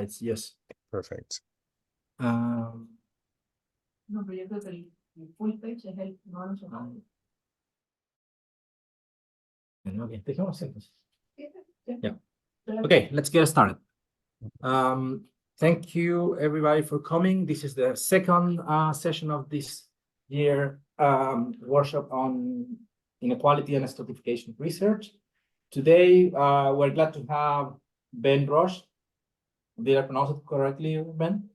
slides, yes. Perfect. Um, No, pero yo creo que el full page es el no mencionado. okay, dejemos entonces. Yeah. Okay, let's get started. Thank you everybody for coming. This is the second session of this year workshop on inequality and stratification research. Today, we're glad to have Ben Rosche. Did I pronounce it correctly, Ben?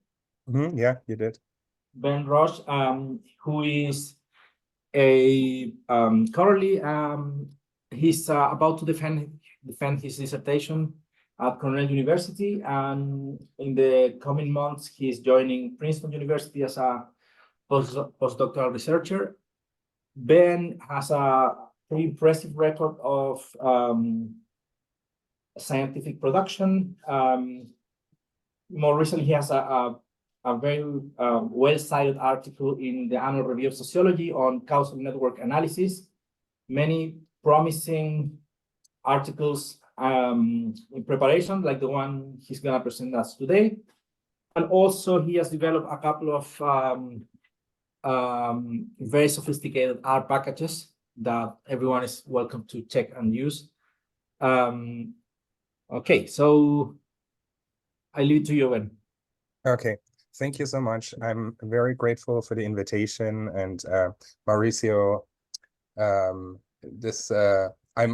Yeah, you did. Ben Rosche, who is a currently he's about to defend his dissertation at Cornell University, and in the coming months he's joining Princeton University as a postdoctoral researcher. Ben has a pretty impressive record of scientific production. More recently, he has a very well-cited article in the Annual Review of Sociology on causal network analysis. Many promising articles in preparation, like the one he's going to present us today. And also, he has developed a couple of very sophisticated R packages that everyone is welcome to check and use. Okay, so I leave it to you, Ben. Okay, thank you so much. I'm very grateful for the invitation, and Mauricio, I'm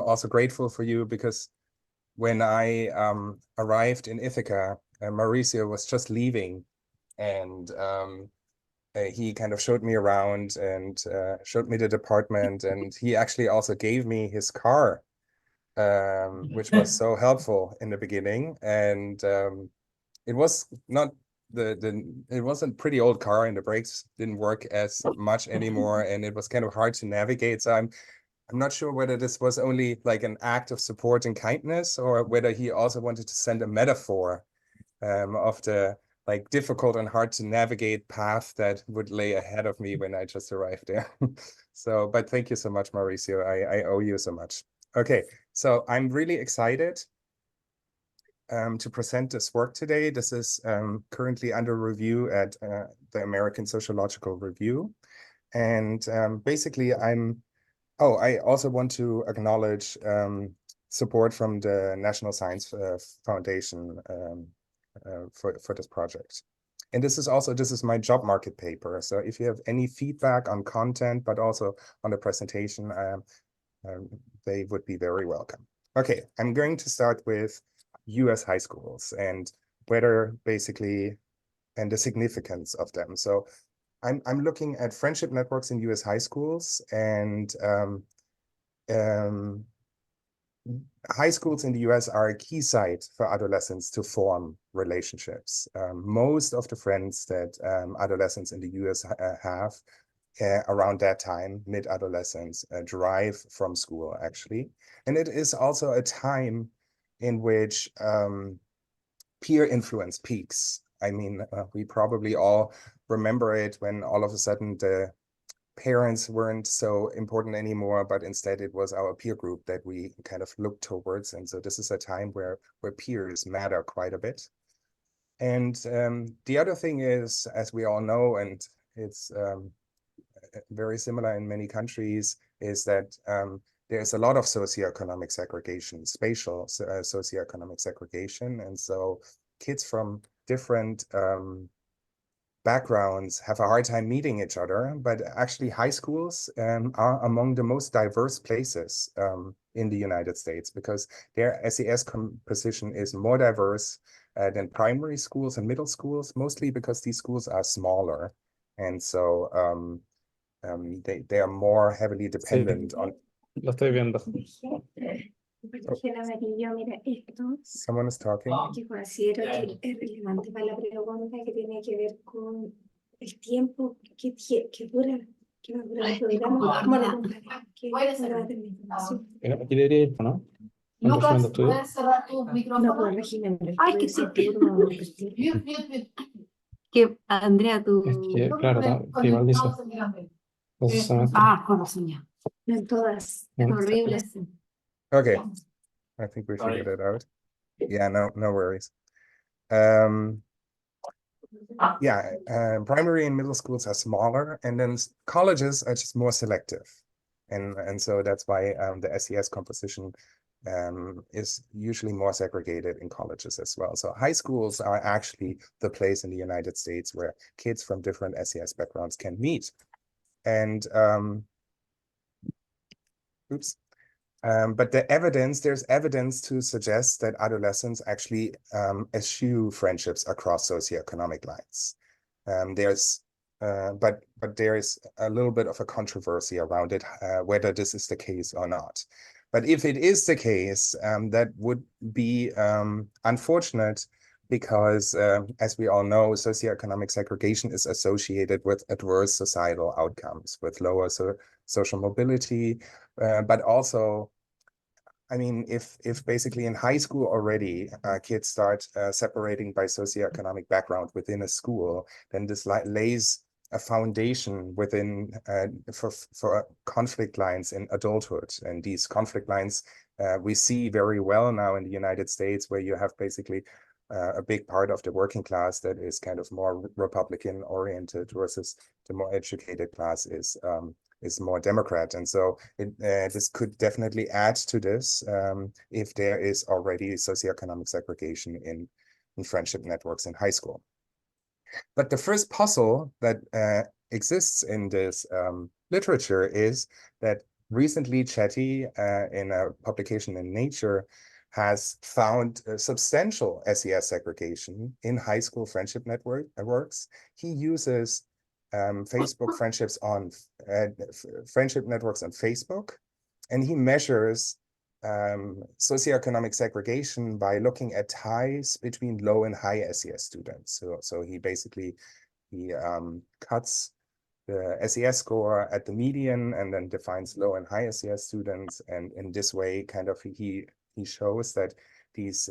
also grateful for you because when I arrived in Ithaca, Mauricio was just leaving, and he kind of showed me around and showed me the department, and he actually also gave me his car, which was so helpful in the beginning. And it was not it was a pretty old car, and the brakes didn't work as much anymore, and it was kind of hard to navigate. So I'm not sure whether this was only like an act of support and kindness, or whether he also wanted to send a metaphor of the like difficult and hard to navigate path that would lay ahead of me when I just arrived there. So, but thank you so much, Mauricio. I owe you so much. Okay, so I'm really excited to present this work today. This is currently under review at the American Sociological Review. And basically I also want to acknowledge support from the National Science Foundation for this project. And this is my job market paper. So if you have any feedback on content, but also on the presentation, they would be very welcome. Okay, I'm going to start with US high schools and whether basically, and the significance of them. So I'm looking at friendship networks in US high schools, and high schools in the US are a key site for adolescents to form relationships. Most of the friends that adolescents in the US have around that time, mid-adolescence, derive from school, actually. And it is also a time in which peer influence peaks. I mean, we probably all remember it when all of a sudden the parents weren't so important anymore, but instead it was our peer group that we kind of looked towards. And so this is a time where peers matter quite a bit. And the other thing is, as we all know, and it's very similar in many countries, is that there's a lot of socioeconomic segregation, spatial socioeconomic segregation. And so kids from different backgrounds have a hard time meeting each other, but actually high schools are among the most diverse places in the United States, because their SES composition is more diverse than primary schools and middle schools, mostly because these schools are smaller. And so they are more heavily dependent on... Lo estoy viendo. Mira, esto Someone is talking. que considero que es relevante para la pregunta que tiene que ver con el tiempo que dura, que va a durar el programa, cómo lo comparar, que va a tener información. Aquí debería ir, ¿no? Lucas, puedes cerrar tu micrófono. No puedo regirme. Ay, que sí. Que Andrea, tú. Es que, claro, que igual dice. Con razón ya. No en todas. Es horrible. Okay, I think we figured it out. Yeah, no worries. Primary and middle schools are smaller, and then colleges are just more selective. And so that's why the SES composition is usually more segregated in colleges as well. So high schools are actually the place in the United States where kids from different SES backgrounds can meet. And but there's evidence to suggest that adolescents actually eschew friendships across socioeconomic lines. But there is a little bit of a controversy around it, whether this is the case or not. But if it is the case, that would be unfortunate because, as we all know, socioeconomic segregation is associated with adverse societal outcomes, with lower social mobility, but also, I mean, if basically in high school already kids start separating by socioeconomic background within a school, then this lays a foundation within for conflict lines in adulthood. And these conflict lines we see very well now in the United States, where you have basically a big part of the working class that is kind of more Republican oriented versus the more educated class is more Democrat. And so this could definitely add to this if there is already socioeconomic segregation in friendship networks in high school. But the first puzzle that exists in this literature is that recently Chetty, in a publication in Nature, has found substantial SES segregation in high school friendship networks. He uses Facebook friendships on friendship networks on Facebook, and he measures socioeconomic segregation by looking at ties between low and high SES students. So he basically cuts the SES score at the median and then defines low and high SES students, and in this way kind of he shows that these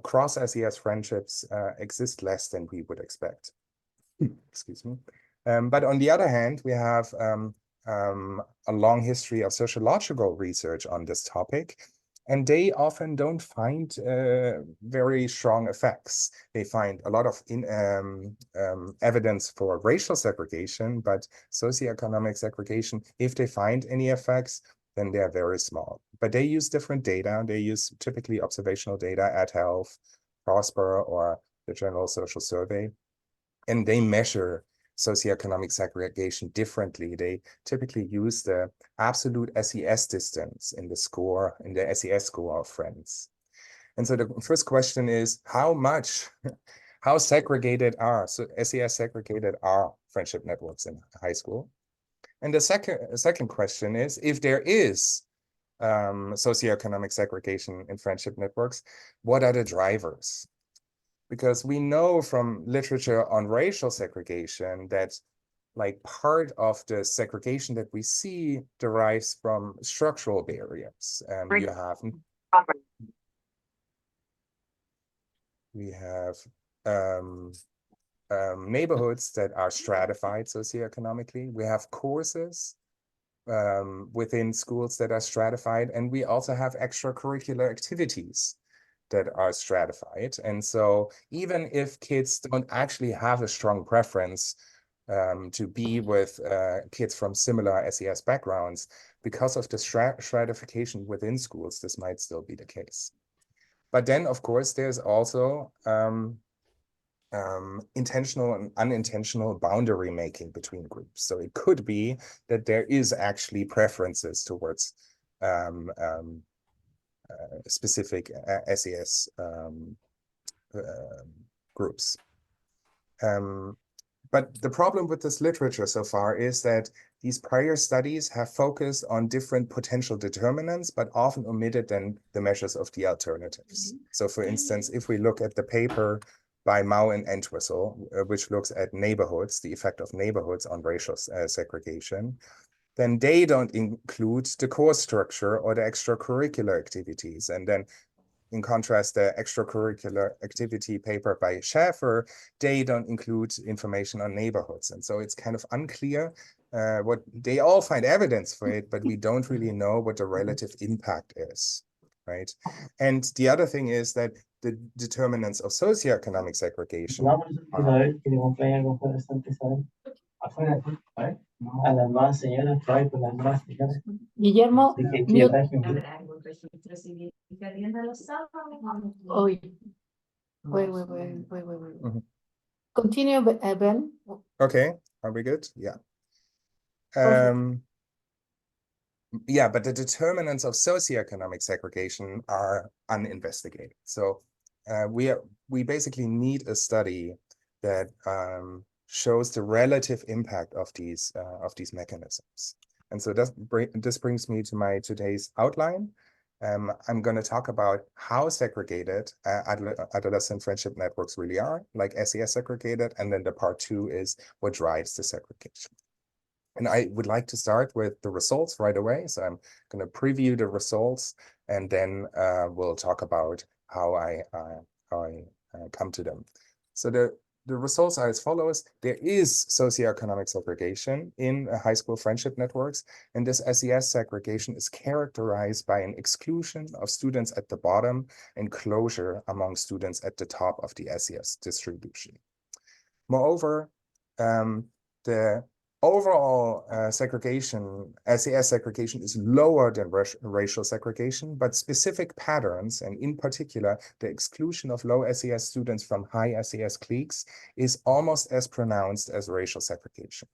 cross SES friendships exist less than we would expect. Excuse me. But on the other hand, we have a long history of sociological research on this topic, and they often don't find very strong effects. They find a lot of evidence for racial segregation, but socioeconomic segregation, if they find any effects, then they are very small. But they use different data. They use typically observational data, AdHealth, Prosper, or the General Social Survey, and they measure socioeconomic segregation differently. They typically use the absolute SES distance in the score, in the SES score of friends. And so the first question is, how segregated are, SES segregated are friendship networks in high school? And the second question is, if there is socioeconomic segregation in friendship networks, what are the drivers? Because we know from literature on racial segregation that like part of the segregation that we see derives from structural barriers. We have neighborhoods that are stratified socioeconomically. We have courses within schools that are stratified, and we also have extracurricular activities that are stratified. And so even if kids don't actually have a strong preference to be with kids from similar SES backgrounds, because of the stratification within schools, this might still be the case. But then, of course, there's also intentional and unintentional boundary making between groups. So it could be that there is actually preferences towards specific SES groups. But the problem with this literature so far is that these prior studies have focused on different potential determinants, but often omitted then the measures of the alternatives. So for instance, if we look at the paper by Mao and Entwistle, which looks at neighborhoods, the effect of neighborhoods on racial segregation, then they don't include the course structure or the extracurricular activities. And then in contrast, the extracurricular activity paper by Schäfer, they don't include information on neighborhoods. And so it's kind of unclear what they all find evidence for it, but we don't really know what the relative impact is, right? And the other thing is that the determinants of socioeconomic segregation. Vamos a ver que le acompaña algo interesante, ¿sabes? Afuera, ¿vale? A las nuevas señoras, ¿sabes? Con las nuevas señoras. Guillermo, Así que mute. quieta, Un registro civil que atienda los sábados. Hoy. Wait. Mhm. Continue, Ben. Okay, are we good? Yeah. Yeah, but the determinants of socioeconomic segregation are uninvestigated. So we basically need a study that shows the relative impact of these mechanisms. And so this brings me to my today's outline. I'm going to talk about how segregated adolescent friendship networks really are, like SES segregated, and then the part 2 is what drives the segregation. And I would like to start with the results right away. So I'm going to preview the results, and then we'll talk about how I come to them. So the results are as follows. There is socioeconomic segregation in high school friendship networks, and this SES segregation is characterized by an exclusion of students at the bottom and closure among students at the top of the SES distribution. Moreover, the overall segregation, SES segregation, is lower than racial segregation, but specific patterns, and in particular, the exclusion of low SES students from high SES cliques, is almost as pronounced as racial segregation.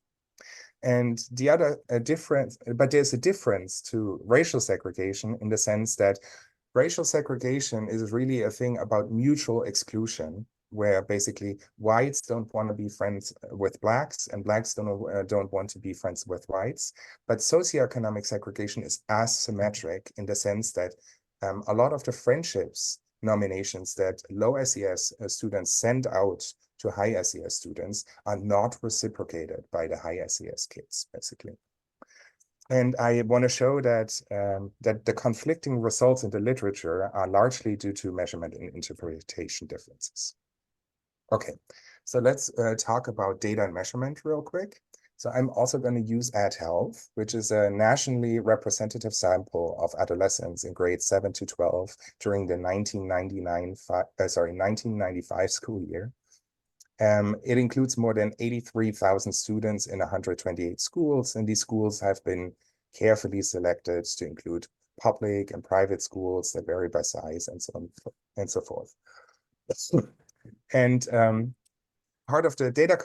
And the other difference, but there's a difference to racial segregation in the sense that racial segregation is really a thing about mutual exclusion, where basically whites don't want to be friends with blacks and blacks don't want to be friends with whites. But socioeconomic segregation is asymmetric in the sense that a lot of the friendships nominations that low SES students send out to high SES students are not reciprocated by the high SES kids, basically. And I want to show that that the conflicting results in the literature are largely due to measurement and interpretation differences. Okay, so let's talk about data and measurement real quick. So I'm also going to use AdHealth, which is a nationally representative sample of adolescents in grades 7 to 12 during the 1995 school year. It includes more than 83,000 students in 128 schools, and these schools have been carefully selected to include public and private schools that vary by size and so on and so forth. And part of the data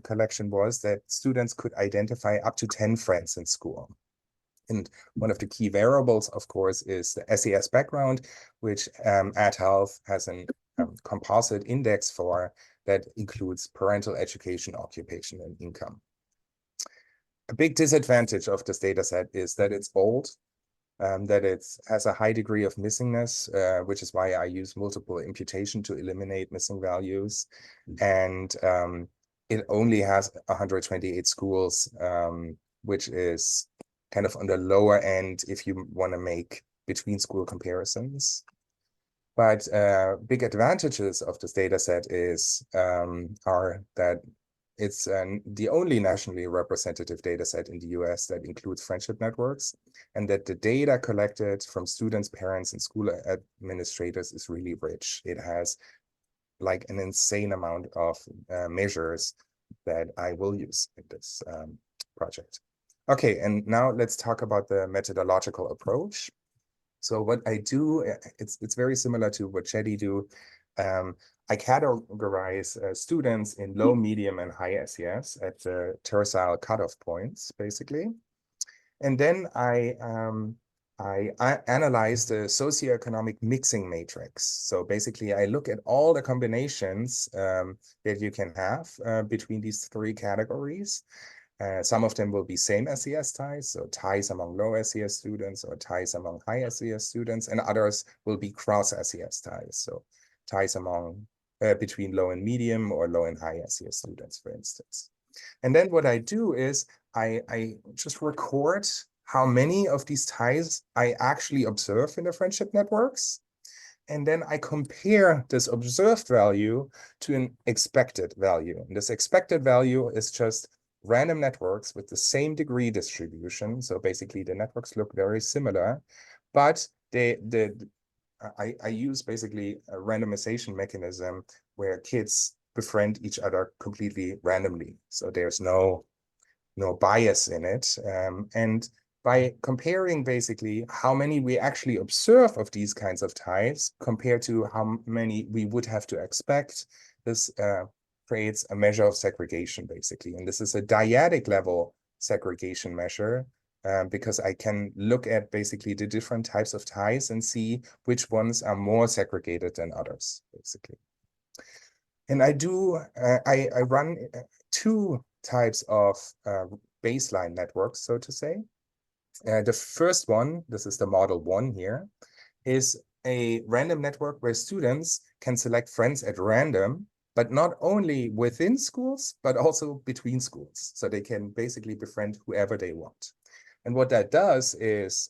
collection was that students could identify up to 10 friends in school. And one of the key variables, of course, is the SES background, which AdHealth has a composite index for that includes parental education, occupation, and income. A big disadvantage of this data set is that it's old, that it has a high degree of missingness, which is why I use multiple imputation to eliminate missing values. And it only has 128 schools, which is kind of on the lower end if you want to make between school comparisons. But big advantages of this data set are that it's the only nationally representative data set in the US that includes friendship networks, and that the data collected from students, parents, and school administrators is really rich. It has like an insane amount of measures that I will use in this project. Okay, and now let's talk about the methodological approach. So what I do, it's very similar to what Chetty do. I categorize students in low, medium, and high SES at the tercile cutoff points, basically. And then I analyze the socioeconomic mixing matrix. So basically, I look at all the combinations that you can have between these three categories. Some of them will be same SES ties, so ties among low SES students or ties among high SES students, and others will be cross SES ties, so ties among between low and medium or low and high SES students, for instance. And then what I do is I just record how many of these ties I actually observe in the friendship networks. And then I compare this observed value to an expected value. And this expected value is just random networks with the same degree distribution. So basically the networks look very similar, but the I use basically a randomization mechanism where kids befriend each other completely randomly. So there's no bias in it. And by comparing basically how many we actually observe of these kinds of ties compared to how many we would have to expect, this creates a measure of segregation basically. And this is a dyadic level segregation measure because I can look at basically the different types of ties and see which ones are more segregated than others basically. And I run two types of baseline networks, so to say. The first one, this is the model 1 here, is a random network where students can select friends at random, but not only within schools, but also between schools. So they can basically befriend whoever they want. And what that does is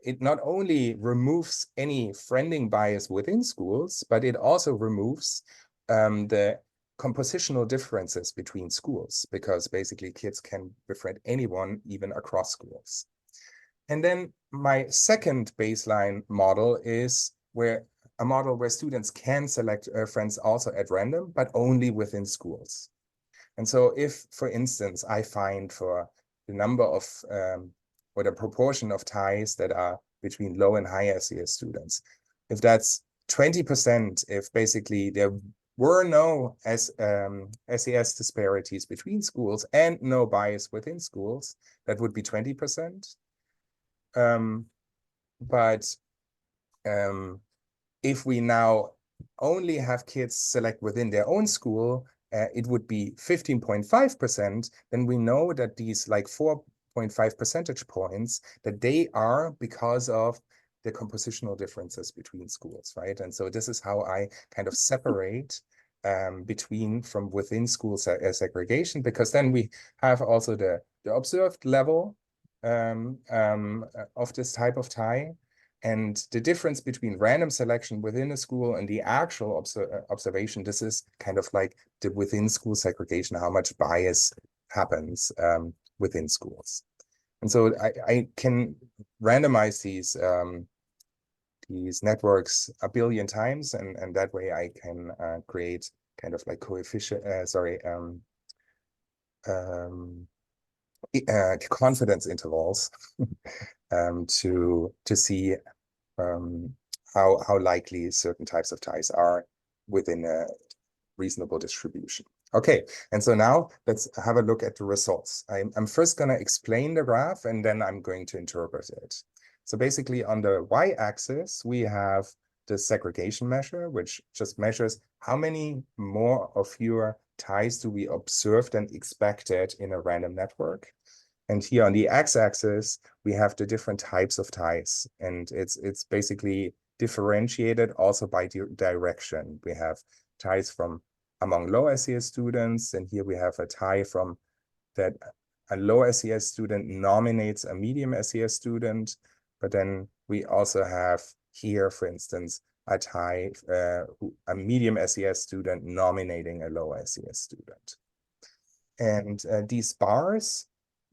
it not only removes any friending bias within schools, but it also removes the compositional differences between schools, because basically kids can befriend anyone, even across schools. And then my second baseline model is a model where students can select friends also at random, but only within schools. And so if, for instance, I find for the number of or the proportion of ties that are between low and high SES students, if that's 20%, if basically there were no SES disparities between schools and no bias within schools, that would be 20%. But if we now only have kids select within their own school, it would be 15.5%. Then we know that these like 4.5 percentage points, that they are because of the compositional differences between schools, right? And so this is how I kind of separate from within school segregation, because then we have also the observed level of this type of tie, and the difference between random selection within a school and the actual observation. This is kind of like the within school segregation, how much bias happens within schools. And so I can randomize these networks a billion times, and that way I can create kind of like confidence intervals to see how likely certain types of ties are within a reasonable distribution. Okay, and so now let's have a look at the results. I'm first going to explain the graph, and then I'm going to interpret it. So basically on the y-axis, we have the segregation measure, which just measures how many more or fewer ties do we observe than expected in a random network. And here on the x-axis, we have the different types of ties, and it's basically differentiated also by direction. We have ties from among low SES students, and here we have a tie from that a low SES student nominates a medium SES student, but then we also have here, for instance, a tie, a medium SES student nominating a low SES student. And these bars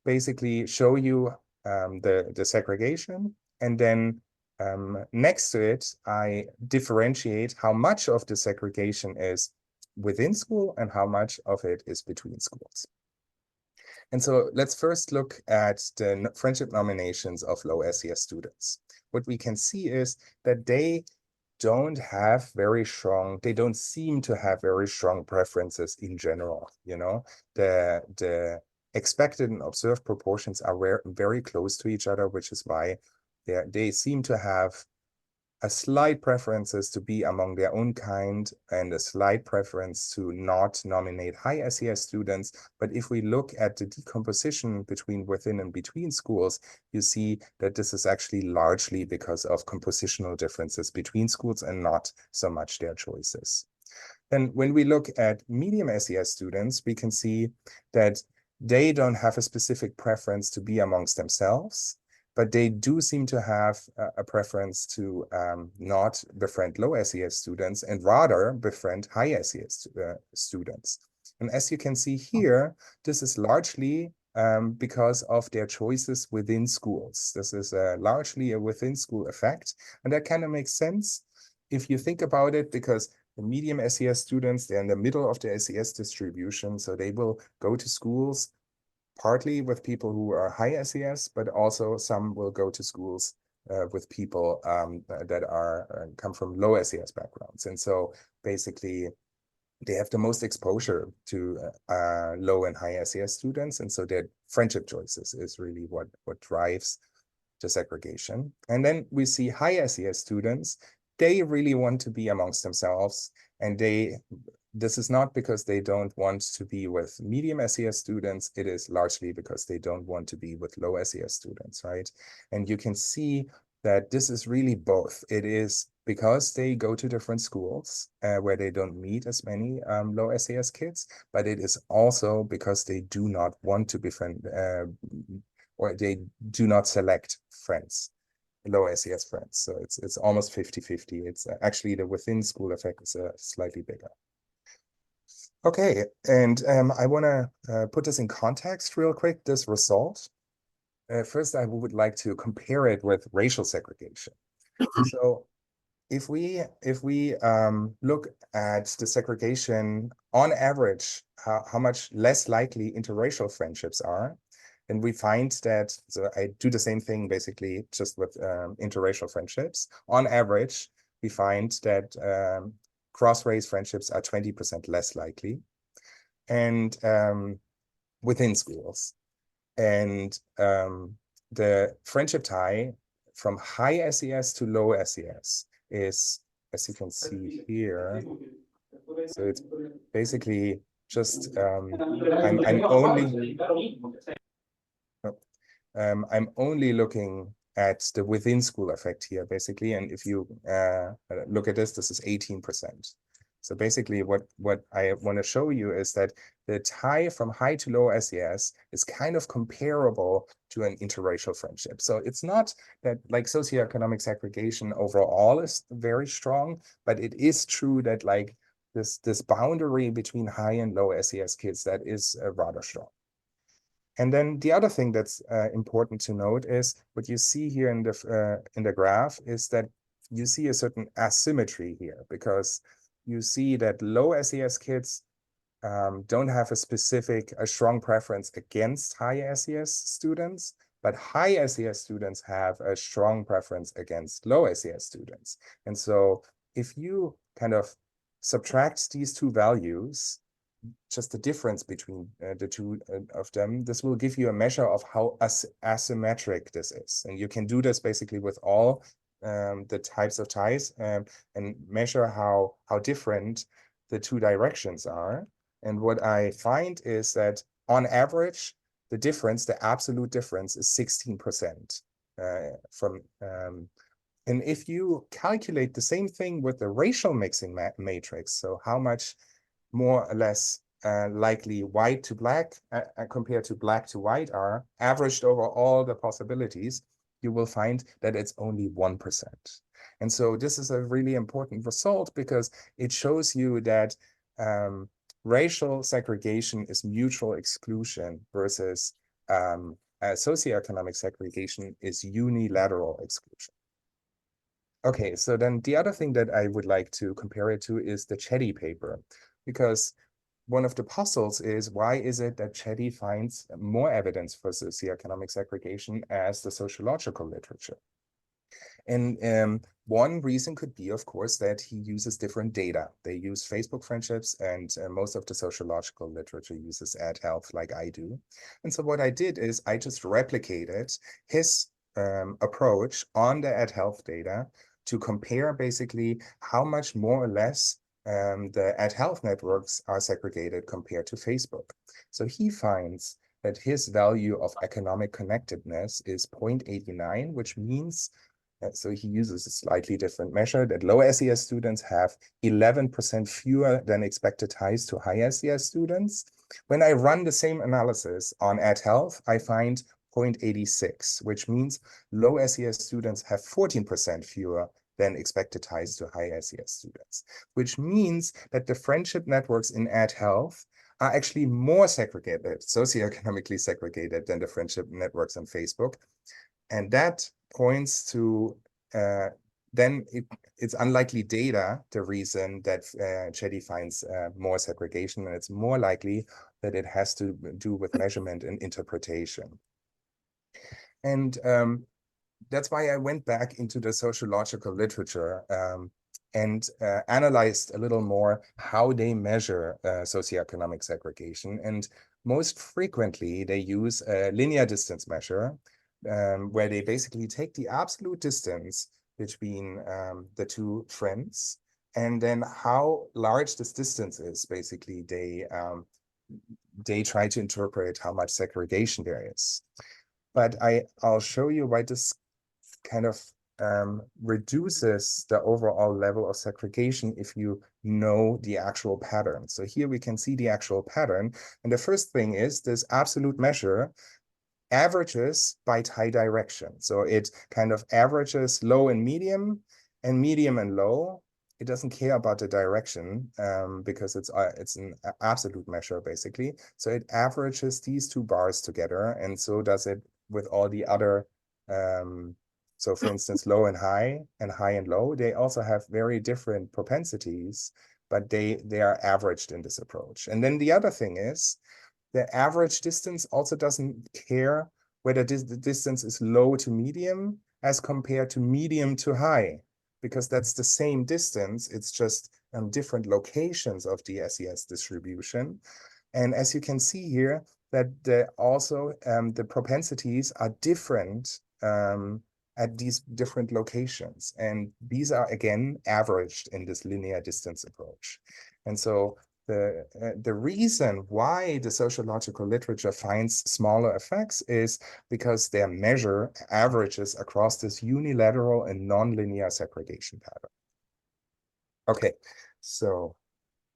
basically show you the segregation, and then next to it, I differentiate how much of the segregation is within school and how much of it is between schools. And so let's first look at the friendship nominations of low SES students. What we can see is that they don't seem to have very strong preferences in general. You know, the expected and observed proportions are very close to each other, which is why they seem to have a slight preferences to be among their own kind and a slight preference to not nominate high SES students. But if we look at the decomposition between within and between schools, you see that this is actually largely because of compositional differences between schools and not so much their choices. Then when we look at medium SES students, we can see that they don't have a specific preference to be amongst themselves, but they do seem to have a preference to not befriend low SES students and rather befriend high SES students. And as you can see here, this is largely because of their choices within schools. This is largely a within school effect, and that kind of makes sense if you think about it, because the medium SES students, they're in the middle of the SES distribution, so they will go to schools partly with people who are high SES, but also some will go to schools with people that are come from low SES backgrounds. And so basically they have the most exposure to low and high SES students. And so their friendship choices is really what drives the segregation. And then we see high SES students, they really want to be amongst themselves. And this is not because they don't want to be with medium SES students, it is largely because they don't want to be with low SES students, right? And you can see that this is really both. It is because they go to different schools where they don't meet as many low SES kids, but it is also because they do not want to befriend or they do not select friends, low SES friends. So it's almost 50-50. It's actually the within school effect is slightly bigger. Okay, and I want to put this in context real quick, this result. First, I would like to compare it with racial segregation. So if we look at the segregation on average, how much less likely interracial friendships are, and we find that, so I do the same thing basically just with interracial friendships. On average, we find that cross-race friendships are 20% less likely, and within schools. And the friendship tie from high SES to low SES is, as you can see here, so it's basically just I'm only looking at the within school effect here, basically. And if you look at this is 18%. So basically what I want to show you is that the tie from high to low SES is kind of comparable to an interracial friendship. So it's not that like socioeconomic segregation overall is very strong, but it is true that like this boundary between high and low SES kids, that is rather strong. And then the other thing that's important to note is what you see here in the graph is that you see a certain asymmetry here, because you see that low SES kids don't have a strong preference against high SES students, but high SES students have a strong preference against low SES students. And so if you kind of subtract these two values, just the difference between the two of them, this will give you a measure of how asymmetric this is. And you can do this basically with all the types of ties and measure how different the two directions are. And what I find is that on average, the difference, the absolute difference is 16% and if you calculate the same thing with the racial mixing matrix, so how much more or less likely white to black compared to black to white are averaged over all the possibilities, you will find that it's only 1%. And so this is a really important result because it shows you that racial segregation is mutual exclusion versus socioeconomic segregation is unilateral exclusion. Okay, so then the other thing that I would like to compare it to is the Chetty paper, because one of the puzzles is why is it that Chetty finds more evidence for socioeconomic segregation as the sociological literature? And one reason could be, of course, that he uses different data. They use Facebook friendships, and most of the sociological literature uses ad health like I do. And so what I did is I just replicated his approach on the ad health data to compare basically how much more or less the ad health networks are segregated compared to Facebook. So he finds that his value of economic connectedness is 0.89, which means, so he uses a slightly different measure, that low SES students have 11% fewer than expected ties to high SES students. When I run the same analysis on ad health, I find 0.86, which means low SES students have 14% fewer than expected ties to high SES students, which means that the friendship networks in ad health are actually more segregated, socioeconomically segregated than the friendship networks on Facebook. And that points to then it's unlikely data, the reason that Chetty finds more segregation, and it's more likely that it has to do with measurement and interpretation. And that's why I went back into the sociological literature and analyzed a little more how they measure socioeconomic segregation. And most frequently, they use a linear distance measure, where they basically take the absolute distance between the two friends, and then how large this distance is, basically, they try to interpret how much segregation there is. But I'll show you why this kind of reduces the overall level of segregation if you know the actual pattern. So here we can see the actual pattern. And the first thing is this absolute measure averages by tie direction. So it kind of averages low and medium and low. It doesn't care about the direction because it's an absolute measure, basically. So it averages these two bars together, and so does it with all the other. So for instance, low and high and low, they also have very different propensities, but they are averaged in this approach. And then the other thing is, the average distance also doesn't care whether the distance is low to medium as compared to medium to high, because that's the same distance. It's just different locations of the SES distribution. And as you can see here, that the propensities are different at these different locations. And these are, again, averaged in this linear distance approach. And so the reason why the sociological literature finds smaller effects is because their measure averages across this unilateral and nonlinear segregation pattern. Okay, so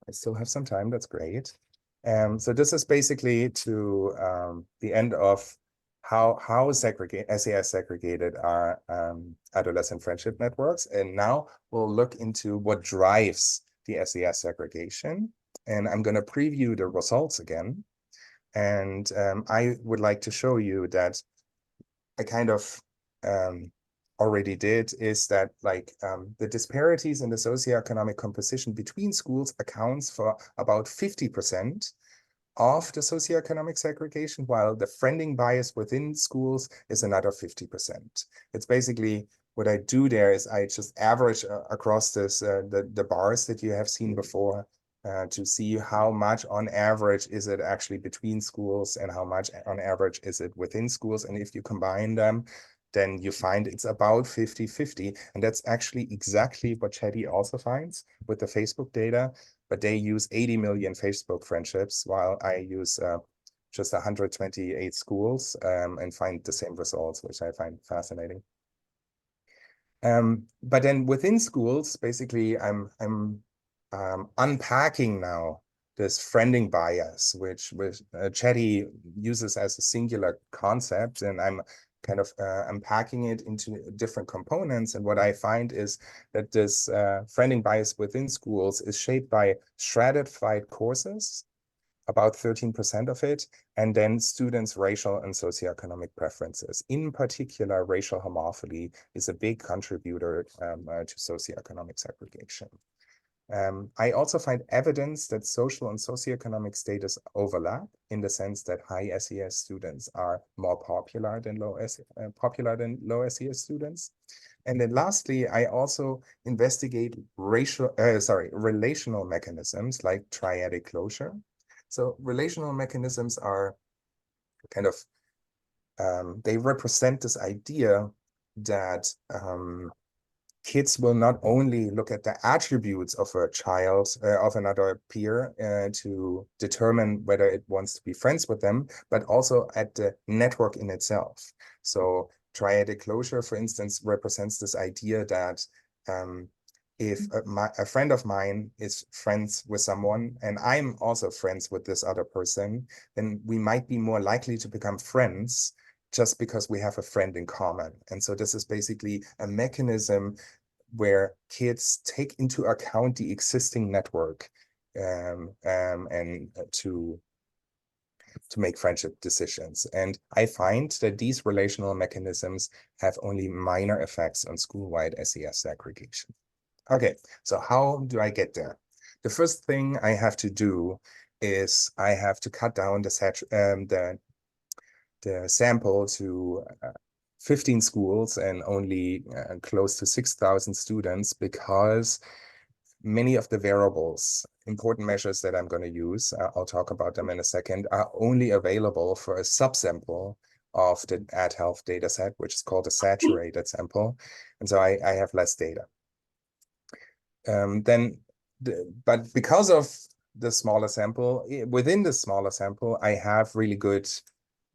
I still have some time, that's great. So this is basically to the end of how SES segregated are adolescent friendship networks. And now we'll look into what drives the SES segregation. And I'm going to preview the results again. And I would like to show you that I kind of already did is that, like, the disparities in the socioeconomic composition between schools accounts for about 50% of the socioeconomic segregation, while the friending bias within schools is another 50%. It's basically what I do there is I just average across this the bars that you have seen before to see how much on average is it actually between schools and how much on average is it within schools. And if you combine them, then you find it's about 50-50. And that's actually exactly what Chetty also finds with the Facebook data. But they use 80 million Facebook friendships, while I use just 128 schools and find the same results, which I find fascinating. But then within schools, basically, I'm unpacking now this friending bias, which Chetty uses as a singular concept, and I'm kind of unpacking it into different components. And what I find is that this friending bias within schools is shaped by stratified courses, about 13% of it, and then students' racial and socioeconomic preferences. In particular, racial homophily is a big contributor to socioeconomic segregation. I also find evidence that social and socioeconomic status overlap, in the sense that high SES students are more popular than low SES students. And then lastly, I also investigate relational mechanisms like triadic closure. So relational mechanisms are kind of, they represent this idea that kids will not only look at the attributes of a child, of another peer, to determine whether it wants to be friends with them, but also at the network in itself. So triadic closure, for instance, represents this idea that if a friend of mine is friends with someone and I'm also friends with this other person, then we might be more likely to become friends just because we have a friend in common. And so this is basically a mechanism where kids take into account the existing network and to make friendship decisions. And I find that these relational mechanisms have only minor effects on school-wide SES segregation. Okay, so how do I get there? The first thing I have to do is I have to cut down the sample to 15 schools and only close to 6,000 students, because many of the variables, important measures that I'm going to use, I'll talk about them in a second, are only available for a subsample of the AdHealth data set, which is called a saturated sample. And so I have less data. But because of the smaller sample, within the smaller sample, I have really good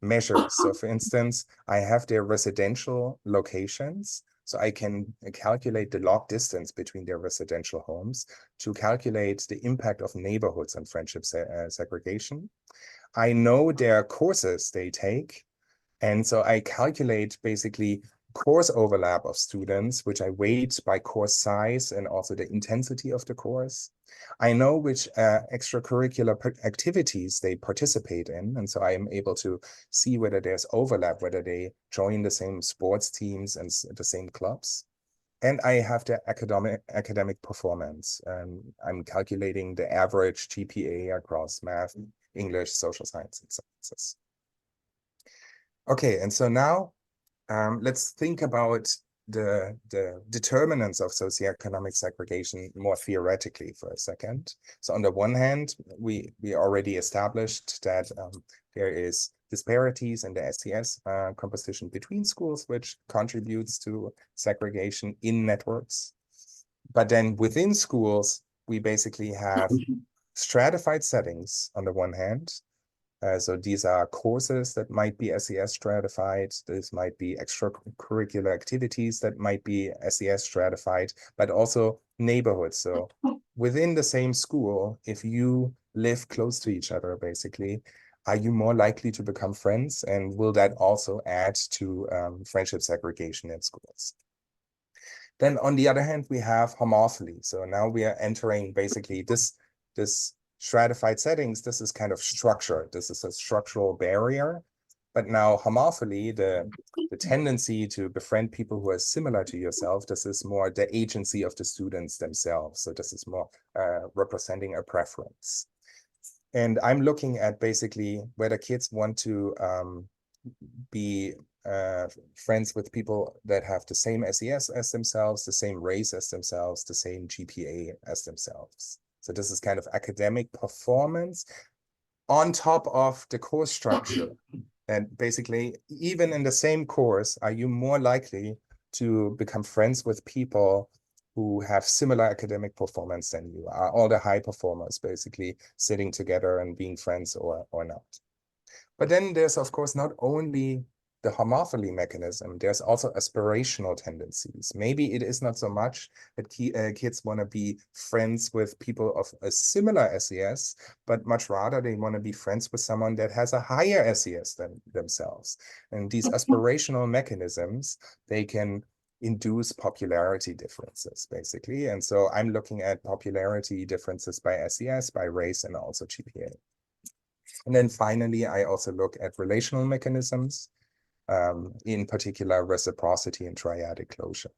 measures. So for instance, I have their residential locations. So I can calculate the log distance between their residential homes to calculate the impact of neighborhoods on friendship segregation. I know their courses they take. And so I calculate basically course overlap of students, which I weight by course size and also the intensity of the course. I know which extracurricular activities they participate in. And so I am able to see whether there's overlap, whether they join the same sports teams and the same clubs. And I have the academic performance. I'm calculating the average GPA across math, English, social science, and sciences. Okay, and so now let's think about the determinants of socioeconomic segregation more theoretically for a second. So on the one hand, we already established that there is disparities in the SES composition between schools, which contributes to segregation in networks. But then within schools, we basically have stratified settings on the one hand. So these are courses that might be SES stratified. This might be extracurricular activities that might be SES stratified, but also neighborhoods. So within the same school, if you live close to each other, basically, are you more likely to become friends? And will that also add to friendship segregation in schools? Then on the other hand, we have homophily. So now we are entering basically this stratified settings. This is kind of structure. This is a structural barrier. But now homophily, the tendency to befriend people who are similar to yourself, this is more the agency of the students themselves. So this is more representing a preference. And I'm looking at basically whether kids want to be friends with people that have the same SES as themselves, the same race as themselves, the same GPA as themselves. So this is kind of academic performance on top of the course structure. And basically, even in the same course, are you more likely to become friends with people who have similar academic performance than you? Are all the high performers basically sitting together and being friends or not? But then there's, of course, not only the homophily mechanism, there's also aspirational tendencies. Maybe it is not so much that kids want to be friends with people of a similar SES, but much rather they want to be friends with someone that has a higher SES than themselves. And these aspirational mechanisms, they can induce popularity differences, basically. And so I'm looking at popularity differences by SES, by race, and also GPA. And then finally, I also look at relational mechanisms, in particular reciprocity and triadic closure.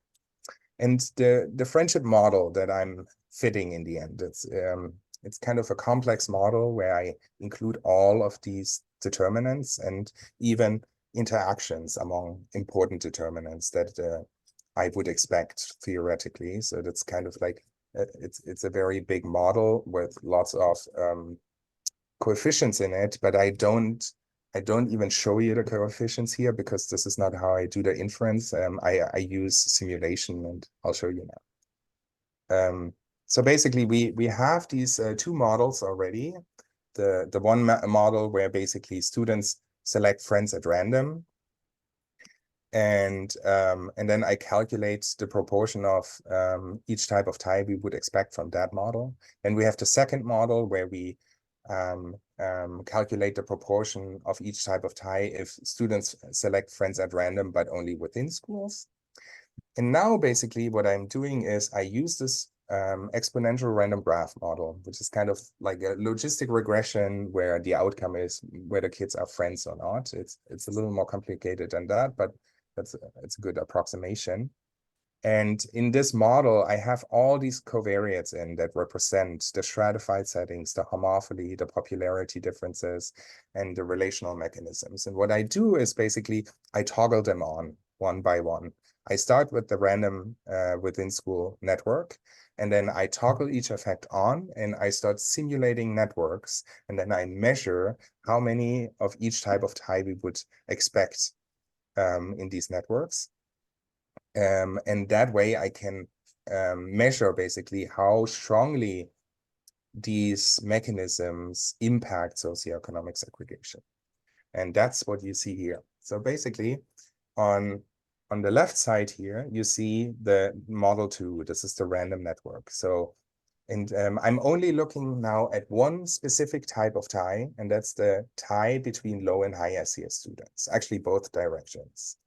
And the friendship model that I'm fitting in the end, it's kind of a complex model where I include all of these determinants and even interactions among important determinants that I would expect theoretically. So that's kind of like, it's a very big model with lots of coefficients in it, but I don't even show you the coefficients here because this is not how I do the inference. I use simulation, and I'll show you now. So basically, we have these two models already. The one model where basically students select friends at random, and then I calculate the proportion of each type of tie we would expect from that model. And we have the second model where we calculate the proportion of each type of tie if students select friends at random, but only within schools. And now basically what I'm doing is I use this exponential random graph model, which is kind of like a logistic regression where the outcome is whether kids are friends or not. It's a little more complicated than that, but it's a good approximation. And in this model, I have all these covariates in that represent the stratified settings, the homophily, the popularity differences, and the relational mechanisms. And what I do is basically I toggle them on one by one. I start with the random within school network, and then I toggle each effect on, and I start simulating networks, and then I measure how many of each type of tie we would expect in these networks. And that way I can measure basically how strongly these mechanisms impact socioeconomic segregation. And that's what you see here. So basically on the left side here, you see the model 2. This is the random network. So, and I'm only looking now at one specific type of tie, and that's the tie between low and high SES students, actually both directions.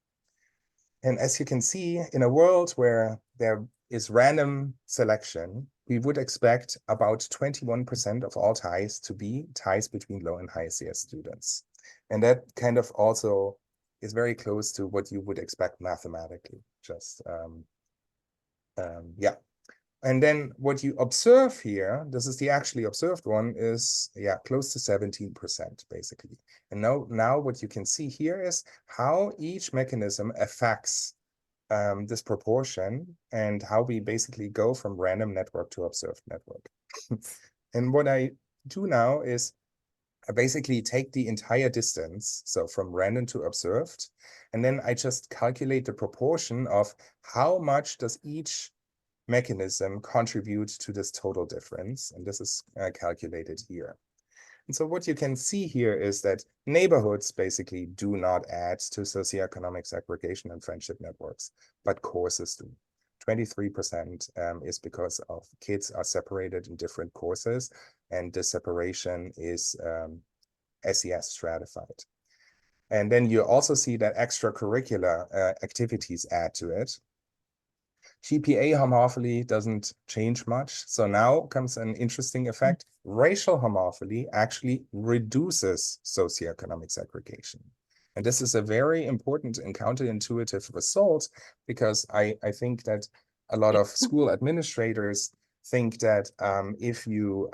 And as you can see, in a world where there is random selection, we would expect about 21% of all ties to be ties between low and high SES students. And that kind of also is very close to what you would expect mathematically, just, yeah. And then what you observe here, this is the actually observed one, is close to 17% basically. And now what you can see here is how each mechanism affects this proportion and how we basically go from random network to observed network. And what I do now is I basically take the entire distance, so from random to observed, and then I just calculate the proportion of how much does each mechanism contribute to this total difference, and this is calculated here. And so what you can see here is that neighborhoods basically do not add to socioeconomic segregation and friendship networks, but courses do. 23% is because of kids are separated in different courses, and the separation is SES stratified. And then you also see that extracurricular activities add to it. GPA homophily doesn't change much. So now comes an interesting effect. Racial homophily actually reduces socioeconomic segregation. And this is a very important and counterintuitive result, because I think that a lot of school administrators think that if you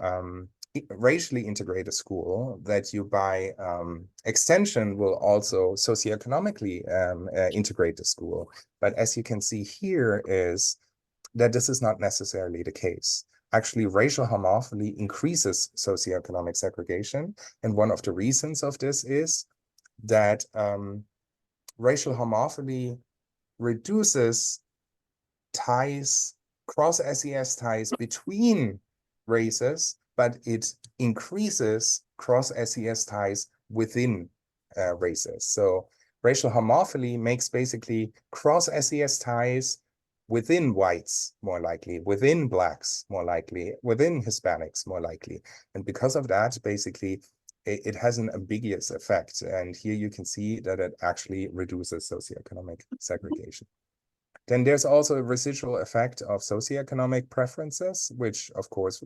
racially integrate a school, that you by extension will also socioeconomically integrate the school. But as you can see here is that this is not necessarily the case. Actually, racial homophily increases socioeconomic segregation. And one of the reasons of this is that racial homophily reduces ties, cross-SES ties between races, but it increases cross-SES ties within races. So racial homophily makes basically cross-SES ties within whites more likely, within blacks more likely, within Hispanics more likely. And because of that, basically, it has an ambiguous effect. And here you can see that it actually reduces socioeconomic segregation. Then there's also a residual effect of socioeconomic preferences, which of course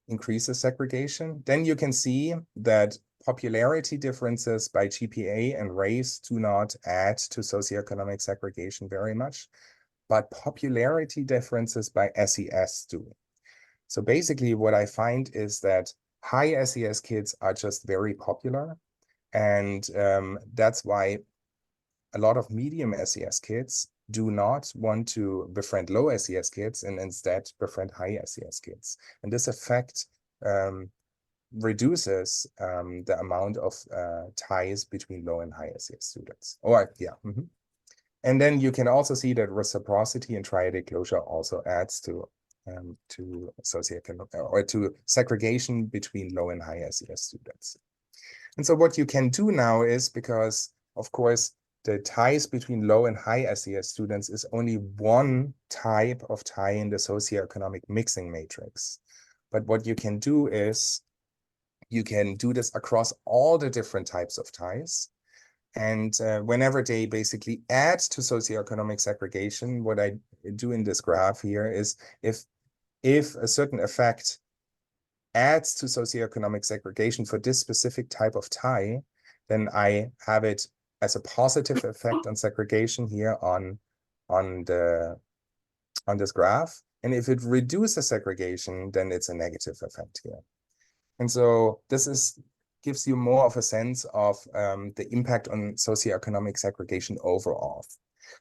increases segregation. Then you can see that popularity differences by GPA and race do not add to socioeconomic segregation very much, but popularity differences by SES do. So basically what I find is that high SES kids are just very popular, and that's why a lot of medium SES kids do not want to befriend low SES kids and instead befriend high SES kids. And this effect reduces the amount of ties between low and high SES students. And then you can also see that reciprocity and triadic closure also adds to socioeconomic or to segregation between low and high SES students. And so what you can do now is, because of course the ties between low and high SES students is only one type of tie in the socioeconomic mixing matrix. But what you can do is you can do this across all the different types of ties. And whenever they basically add to socioeconomic segregation, what I do in this graph here is if a certain effect adds to socioeconomic segregation for this specific type of tie, then I have it as a positive effect on segregation here on this graph. And if it reduces segregation, then it's a negative effect here. And so this gives you more of a sense of the impact on socioeconomic segregation overall.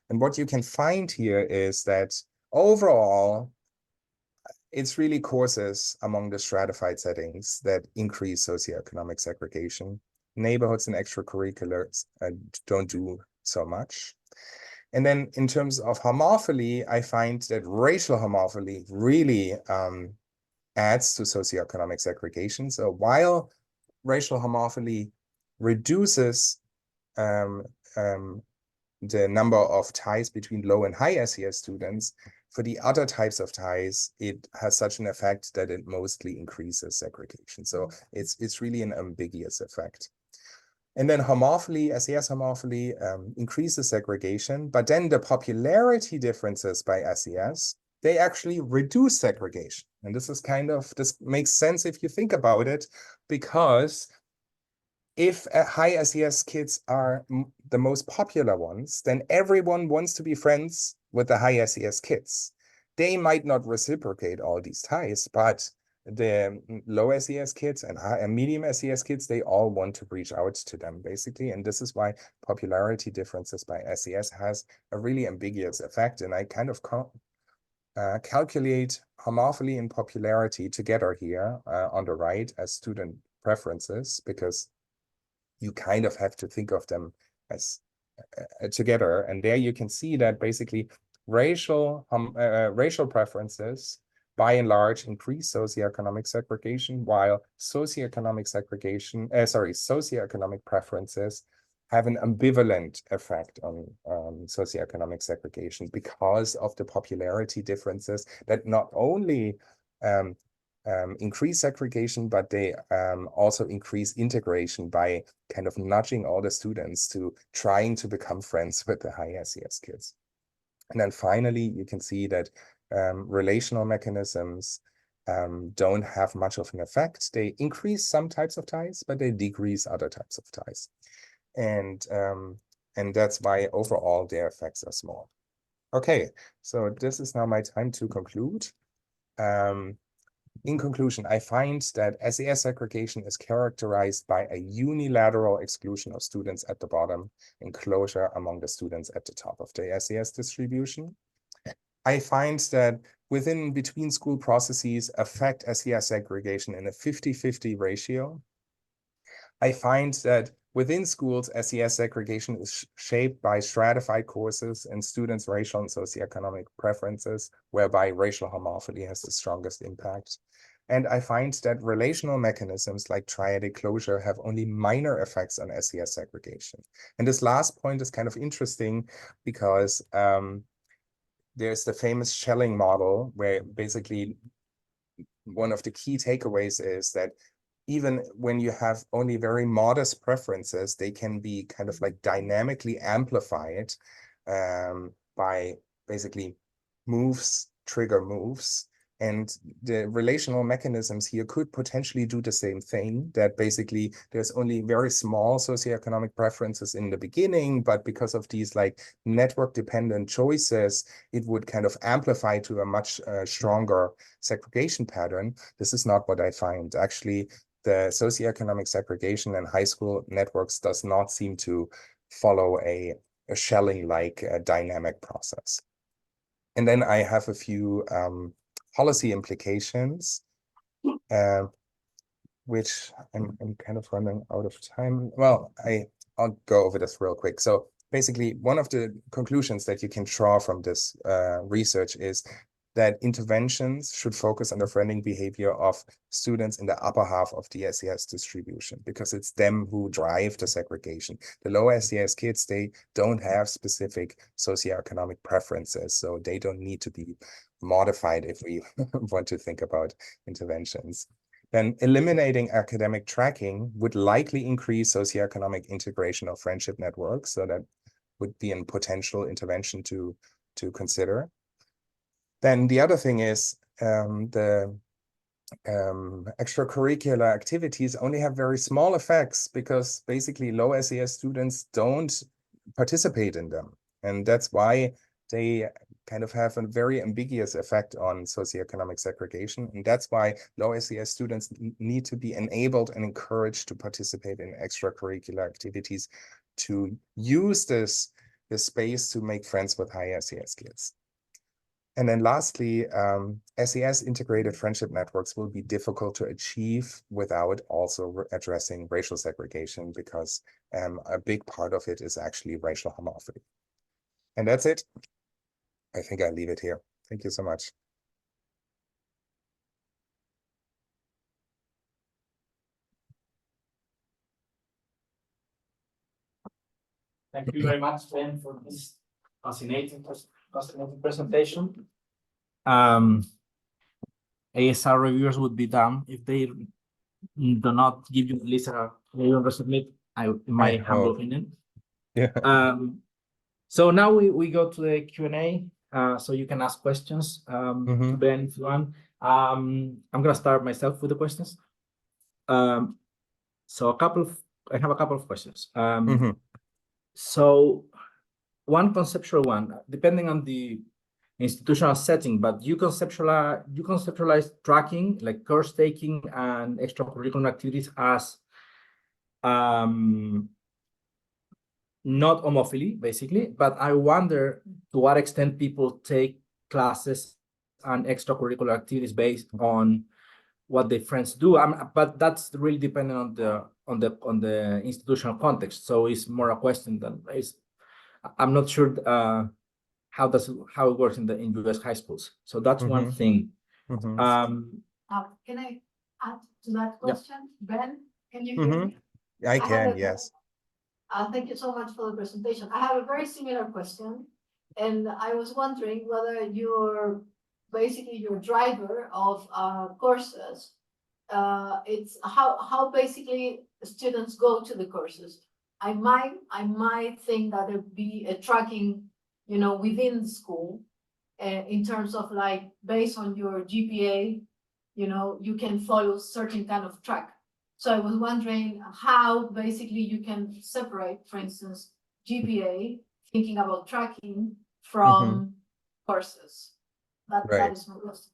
And what you can find here is that overall, it's really courses among the stratified settings that increase socioeconomic segregation. Neighborhoods and extracurriculars don't do so much. And then in terms of homophily, I find that racial homophily really adds to socioeconomic segregation. So while racial homophily reduces the number of ties between low and high SES students, for the other types of ties, it has such an effect that it mostly increases segregation. So it's really an ambiguous effect. And then homophily, SES homophily increases segregation, but then the popularity differences by SES, they actually reduce segregation. And this makes sense if you think about it, because if high SES kids are the most popular ones, then everyone wants to be friends with the high SES kids. They might not reciprocate all these ties, but the low SES kids and medium SES kids, they all want to reach out to them, basically. And this is why popularity differences by SES has a really ambiguous effect. And I kind of calculate homophily and popularity together here on the right as student preferences, because you kind of have to think of them as together. And there you can see that basically racial preferences by and large increase socioeconomic segregation, while socioeconomic preferences have an ambivalent effect on socioeconomic segregation because of the popularity differences that not only increase segregation, but they also increase integration by kind of nudging all the students to trying to become friends with the high SES kids. And then finally, you can see that relational mechanisms don't have much of an effect. They increase some types of ties, but they decrease other types of ties. And that's why overall their effects are small. Okay, so this is now my time to conclude. In conclusion, I find that SES segregation is characterized by a unilateral exclusion of students at the bottom and closure among the students at the top of the SES distribution. I find that between school processes affect SES segregation in a 50-50 ratio. I find that within schools, SES segregation is shaped by stratified courses and students' racial and socioeconomic preferences, whereby racial homophily has the strongest impact. And I find that relational mechanisms like triadic closure have only minor effects on SES segregation. And this last point is kind of interesting because there's the famous Schelling model, where basically one of the key takeaways is that even when you have only very modest preferences, they can be kind of like dynamically amplified by basically trigger moves. And the relational mechanisms here could potentially do the same thing, that basically there's only very small socioeconomic preferences in the beginning, but because of these like network dependent choices, it would kind of amplify to a much stronger segregation pattern. This is not what I find. Actually, the socioeconomic segregation in high school networks does not seem to follow a Schelling-like dynamic process. And then I have a few policy implications, which I'm kind of running out of time. Well, I'll go over this real quick. So basically, one of the conclusions that you can draw from this research is that interventions should focus on the friendly behavior of students in the upper half of the SES distribution, because it's them who drive the segregation. The low SES kids, they don't have specific socioeconomic preferences, so they don't need to be modified if we want to think about interventions. then eliminating academic tracking would likely increase socioeconomic integration of friendship networks. So that would be a potential intervention to consider. Then the other thing is the extracurricular activities only have very small effects because basically low SES students don't participate in them. And that's why they kind of have a very ambiguous effect on socioeconomic segregation. And that's why low SES students need to be enabled and encouraged to participate in extracurricular activities to use this space to make friends with high SES kids. And then lastly, SES integrated friendship networks will be difficult to achieve without also addressing racial segregation, because a big part of it is actually racial homophily. And that's it. I think I'll leave it here. Thank you so much. Thank you very much, Ben, for this fascinating presentation. ASR reviewers would be dumb if they do not give you at least a resubmit, in my humble opinion. Yeah. So now we go to the Q&A, so you can ask questions to Ben if you want. I'm gonna start myself with the questions. So I have a couple of questions. So one conceptual one, depending on the institutional setting, but you conceptualize tracking, like course taking and extracurricular activities, as not homophily, basically. But I wonder to what extent people take classes and extracurricular activities based on what their friends do. But that's really dependent on the institutional context. So it's more a question than I'm not sure how it works in US high schools. So that's one thing. Can I add to that question? Ben, can you hear me? I can, yes. Thank you so much for the presentation. I have a very similar question, and I was wondering whether basically your driver of courses, it's how basically students go to the courses. I might think that there'd be a tracking, within the school, in terms of like based on your GPA, you can follow certain kind of track. So I was wondering how basically you can separate, for instance, GPA, thinking about tracking from courses. That is my question.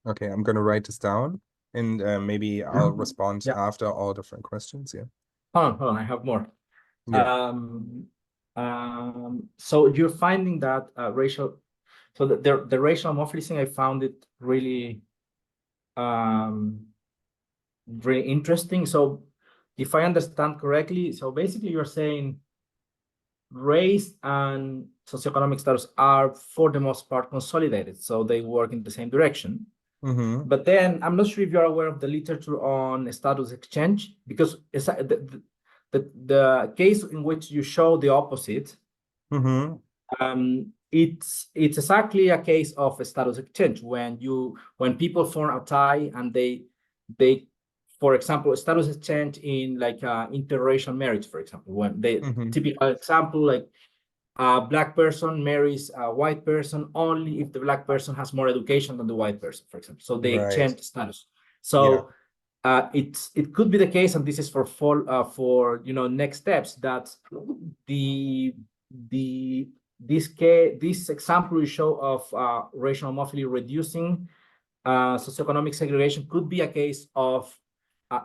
Okay, I'm going to write this down, and maybe I'll respond after all different questions. Yeah. Hold on, I have more. Yeah. So you're finding that racial, so the racial homophily thing, I found it really very interesting. So if I understand correctly, so basically you're saying race and socioeconomic status are for the most part consolidated, so they work in the same direction. But then I'm not sure if you're aware of the literature on status exchange, because it's the case in which you show the opposite, it's exactly a case of a status exchange when people form a tie and they for example, a status exchange in like interracial marriage, for example, when they typical example, like a black person marries a white person only if the black person has more education than the white person, for example. So they exchange status. So it could be the case, and this is for next steps, that this example we show of racial homophily reducing socioeconomic segregation could be a case of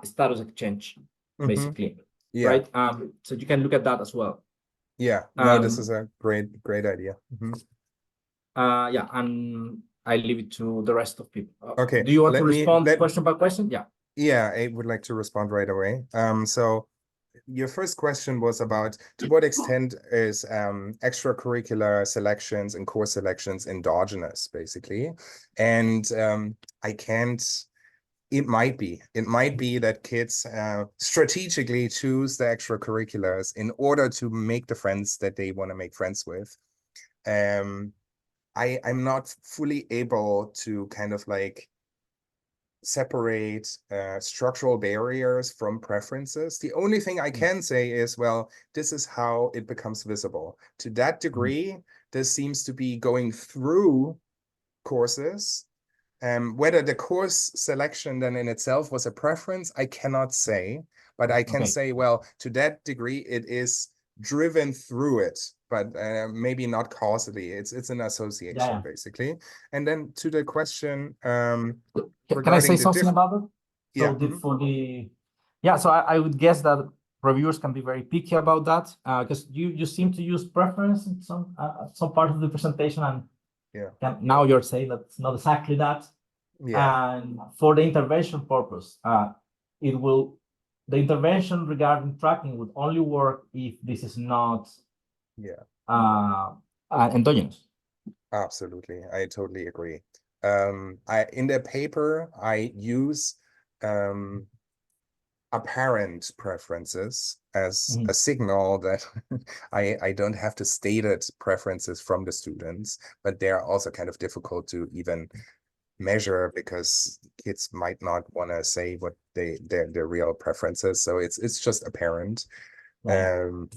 status exchange, basically, right? So you can look at that as well. Yeah, no, this is a great idea. Yeah, and I leave it to the rest of people. Okay. Do you want to respond question by question? Yeah. Yeah, I would like to respond right away. So your first question was about to what extent is extracurricular selections and course selections endogenous, basically. And it might be that kids strategically choose the extracurriculars in order to make the friends that they want to make friends with. I'm not fully able to kind of like separate structural barriers from preferences. The only thing I can say is, well, this is how it becomes visible. To that degree, this seems to be going through courses. Whether the course selection then in itself was a preference, I cannot say, but I can say, well, to that degree, it is driven through it, but maybe not causally. It's an association, basically. And then to the question, can I say something about it? So so I would guess that reviewers can be very picky about that, because you seem to use preference in some part of the presentation, and now you're saying that it's not exactly that. And for the intervention purpose, the intervention regarding tracking would only work if this is not endogenous. Absolutely, I totally agree. In the paper, I use apparent preferences as a signal that I don't have to stated preferences from the students, but they're also kind of difficult to even measure because kids might not want to say what their real preferences. So it's just apparent. And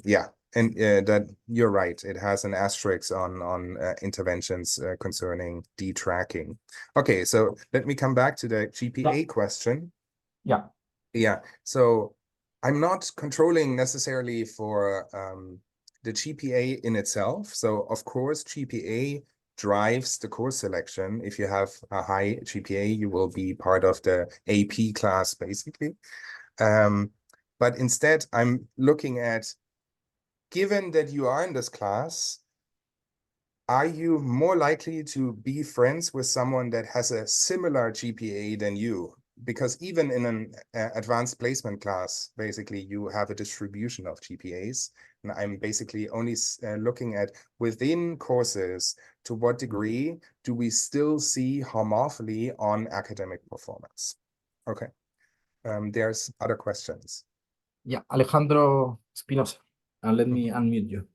that you're right. It has an asterisk on interventions concerning detracking. Okay, so let me come back to the GPA question. So I'm not controlling necessarily for the GPA in itself. So of course, GPA drives the course selection. If you have a high GPA, you will be part of the AP class, basically. But instead, I'm looking at, given that you are in this class, are you more likely to be friends with someone that has a similar GPA than you? Because even in an advanced placement class, basically, you have a distribution of GPAs. And I'm basically only looking at within courses, to what degree do we still see homophily on academic performance? Okay. There's other questions. Alejandro Espinosa. And let me unmute you.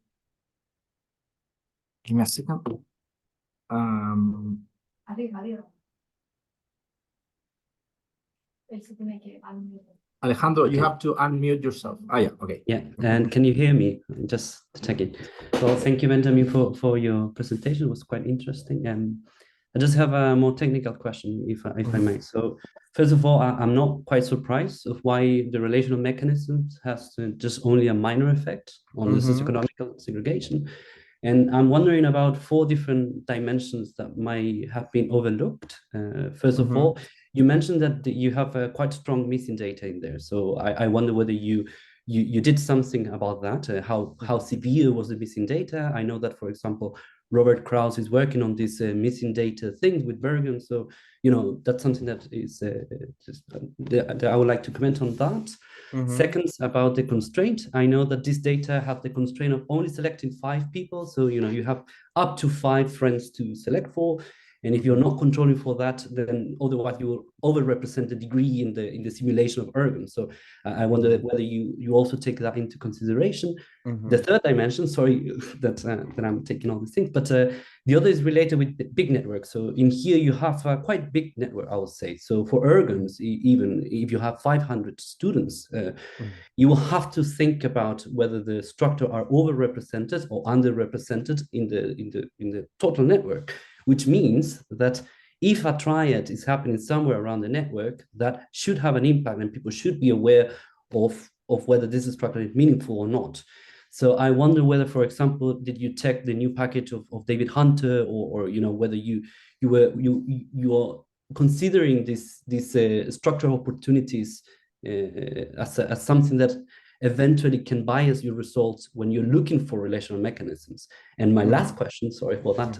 Give me a second. Alejandro, you have to unmute yourself. Okay. Yeah, and can you hear me? Just checking. Well, thank you, Benjamin, for your presentation. It was quite interesting. I just have a more technical question, if I may. So, first of all, I'm not quite surprised of why the relational mechanisms has just only a minor effect on the socioeconomic segregation. And I'm wondering about 4 different dimensions that might have been overlooked. First of all, you mentioned that you have a quite strong missing data in there. So I wonder whether you did something about that. How severe was the missing data? I know that, for example, Robert Krauss is working on this missing data thing with Bergen. So, that's something that is that I would like to comment on that. Second, about the constraint. I know that this data have the constraint of only selecting 5 people. So, you have up to 5 friends to select for. And if you're not controlling for that, then otherwise you will overrepresent the degree in the simulation of ergon. So I wonder whether you also take that into consideration. The third dimension, sorry that I'm taking all these things, but the other is related with the big networks. So in here you have a quite big network, I would say. So for ergons, even if you have 500 students, you will have to think about whether the structure are overrepresented or underrepresented in the total network. Which means that if a triad is happening somewhere around the network, that should have an impact and people should be aware of whether this structure is meaningful or not. So I wonder whether, for example, did you check the new package of David Hunter or whether you are considering these structural opportunities as something that eventually can bias your results when you're looking for relational mechanisms. And my last question, sorry for that,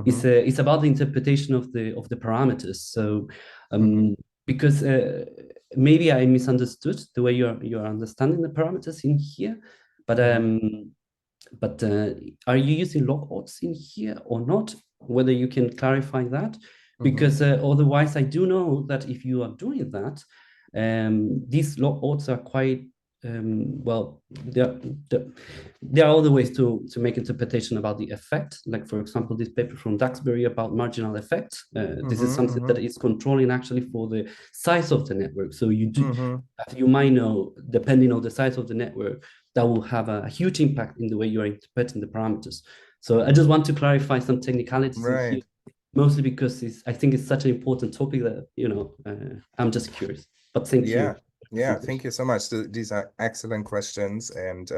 is about the interpretation of the parameters. So because maybe I misunderstood the way you're understanding the parameters in here, but are you using log odds in here or not? Whether you can clarify that, because otherwise I do know that if you are doing that, these log odds are quite well, there are other ways to make interpretation about the effect. Like, for example, this paper from Duxbury about marginal effect. This is something that is controlling actually for the size of the network. So you do, as you might know, depending on the size of the network, that will have a huge impact in the way you are interpreting the parameters. So I just want to clarify some technicalities in here, mostly because I think it's such an important topic that, you know, I'm just curious. But thank you. Yeah, thank you so much. These are excellent questions, and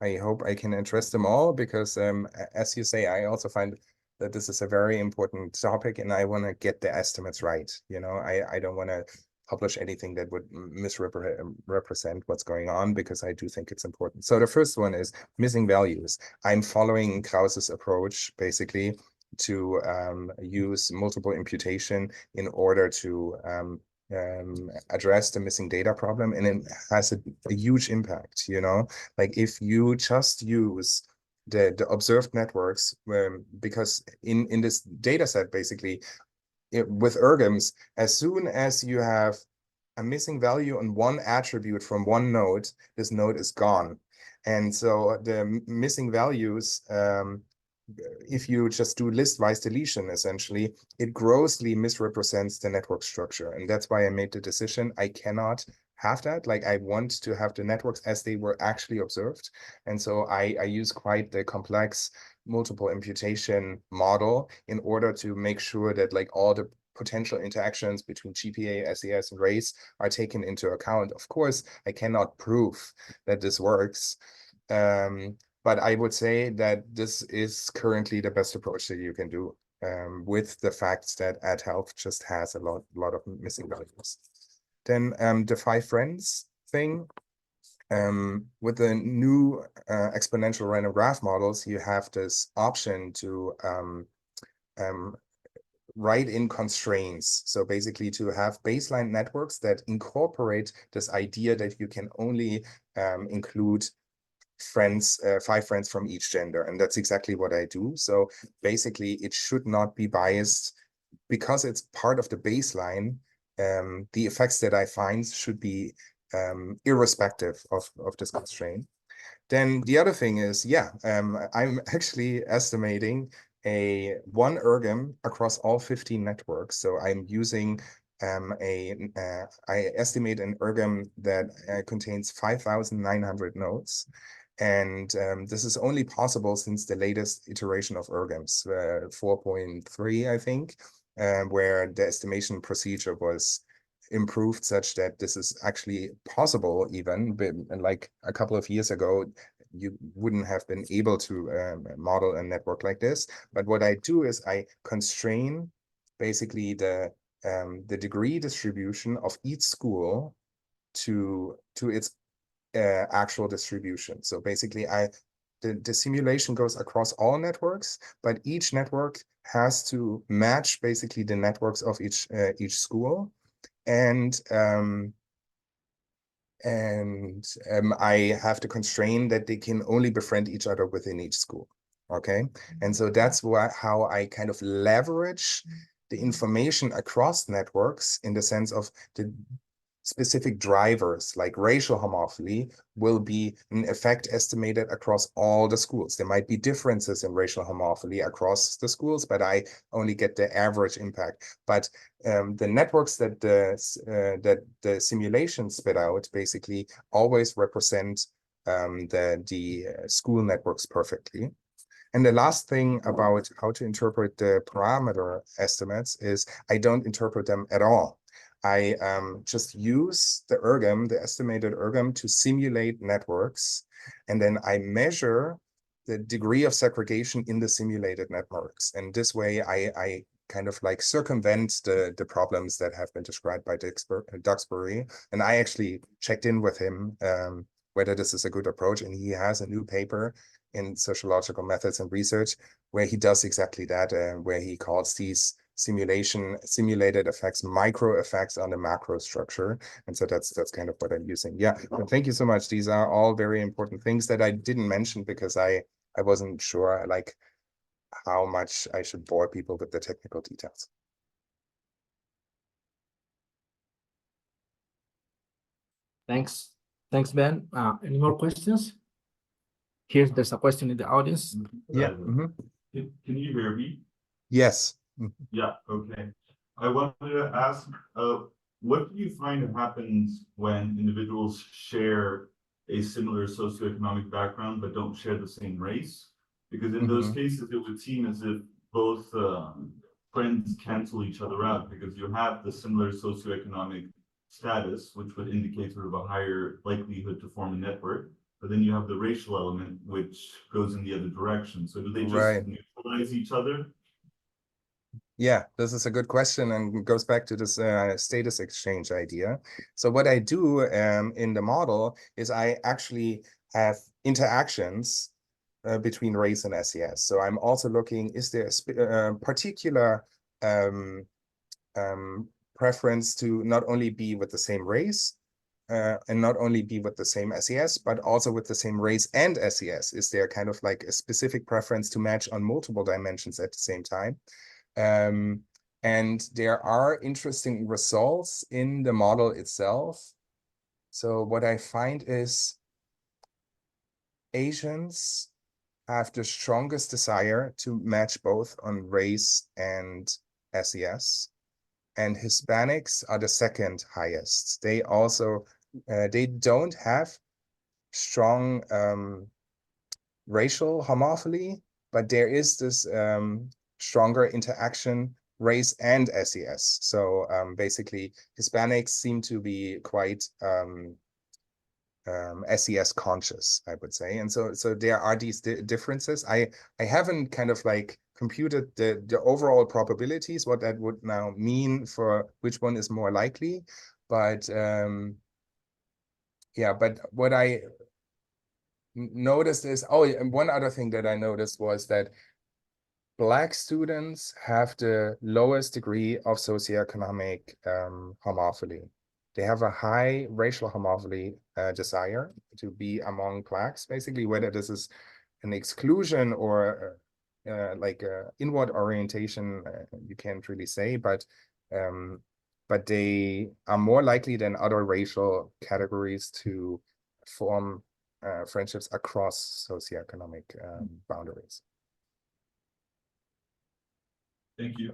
I hope I can address them all, because as you say, I also find that this is a very important topic, and I want to get the estimates right. You know, I don't want to publish anything that would misrepresent what's going on, because I do think it's important. So the first one is missing values. I'm following Krause's approach, basically, to use multiple imputation in order to address the missing data problem, and it has a huge impact. You know, like if you just use the observed networks, because in this data set, basically, with ergms, as soon as you have a missing value on one attribute from one node, this node is gone. And so the missing values, if you just do list-wise deletion, essentially, it grossly misrepresents the network structure. And that's why I made the decision. I cannot have that. Like, I want to have the networks as they were actually observed. And so I use quite the complex multiple imputation model in order to make sure that, like, all the potential interactions between GPA, SES, and race are taken into account. Of course, I cannot prove that this works. But I would say that this is currently the best approach that you can do, with the facts that AdHealth just has a lot of missing values. Then the 5 friends thing, with the new exponential random graph models, you have this option to write in constraints. So basically to have baseline networks that incorporate this idea that you can only include friends, 5 friends from each gender. And that's exactly what I do. So basically it should not be biased, because it's part of the baseline. The effects that I find should be irrespective of this constraint. Then the other thing is, I'm actually estimating one ergm across all 15 networks. So I'm using I estimate an ergm that contains 5,900 nodes. And this is only possible since the latest iteration of ergms, 4.3, I think, where the estimation procedure was improved such that this is actually possible. Even like a couple of years ago, you wouldn't have been able to model a network like this. But what I do is I constrain basically the degree distribution of each school to its actual distribution. So basically the simulation goes across all networks, but each network has to match basically the networks of each school. And I have to constrain that they can only befriend each other within each school. Okay. And so that's how I kind of leverage the information across networks, in the sense of the specific drivers, like racial homophily, will be in effect estimated across all the schools. There might be differences in racial homophily across the schools, but I only get the average impact. But the networks that the simulation spit out basically always represent the school networks perfectly. And the last thing about how to interpret the parameter estimates is I don't interpret them at all. I just use the ergm, the estimated ergm, to simulate networks. And then I measure the degree of segregation in the simulated networks. And this way I kind of like circumvent the problems that have been described by Duxbury. And I actually checked in with him whether this is a good approach. And he has a new paper in Sociological Methods and Research where he does exactly that, where he calls these simulated effects micro effects on the macro structure. And so that's kind of what I'm using. Yeah, well, thank you so much. These are all very important things that I didn't mention because I wasn't sure like how much I should bore people with the technical details. Thanks. Thanks, Ben. Any more questions? There's a question in the audience. Yeah. Can you hear me? Yes. Yeah, okay. I wanted to ask, what do you find happens when individuals share a similar socioeconomic background but don't share the same race? Because in those cases, it would seem as if both friends cancel each other out, because you have the similar socioeconomic status, which would indicate sort of a higher likelihood to form a network. But then you have the racial element, which goes in the other direction. So do they just neutralize each other? Yeah, this is a good question and goes back to this status exchange idea. So what I do in the model is I actually have interactions between race and SES. So I'm also looking, is there a particular preference to not only be with the same race and not only be with the same SES, but also with the same race and SES? Is there kind of like a specific preference to match on multiple dimensions at the same time? And there are interesting results in the model itself. So what I find is Asians have the strongest desire to match both on race and SES, and Hispanics are the second highest. They also, they don't have strong racial homophily, but there is this stronger interaction, race and SES. So basically, Hispanics seem to be quite SES conscious, I would say. And so there are these differences. I haven't kind of like computed the overall probabilities, what that would now mean for which one is more likely. But yeah, but what I noticed is, and one other thing that I noticed was that Black students have the lowest degree of socioeconomic homophily. They have a high racial homophily desire to be among Blacks, basically, whether this is an exclusion or like inward orientation, you can't really say, but they are more likely than other racial categories to form friendships across socioeconomic boundaries. Thank you.